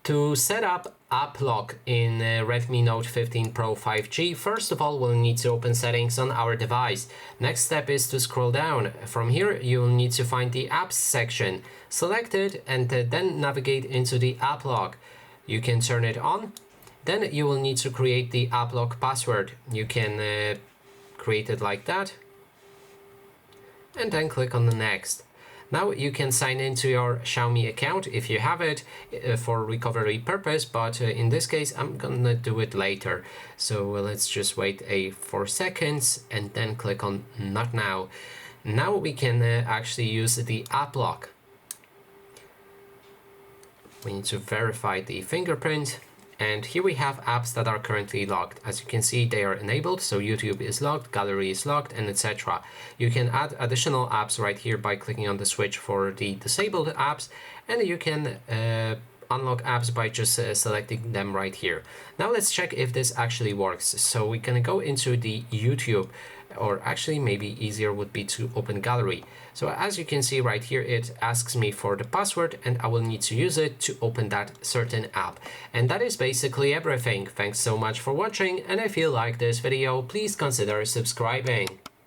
To set up app lock in Redmi Note 15 Pro 5G, first of all, we'll need to open settings on our device. Next step is to scroll down. From here, you'll need to find the apps section. Select it and then navigate into the app lock. You can turn it on. Then you will need to create the app lock password. You can create it like that. And then click on the next. Now you can sign into your Xiaomi account if you have it for recovery purpose, but in this case I'm gonna do it later. So let's just wait 4 seconds and then click on not now. Now we can actually use the app lock. We need to verify the fingerprint. And here we have apps that are currently locked. As you can see, they are enabled, so YouTube is locked, Gallery is locked, and etc. You can add additional apps right here by clicking on the switch for the disabled apps, and you can unlock apps by just selecting them right here. Now let's check if this actually works. So we're gonna go into the YouTube, or actually maybe easier would be to open Gallery. So as you can see right here, it asks me for the password and I will need to use it to open that certain app. And that is basically everything. Thanks so much for watching, and if you like this video, please consider subscribing.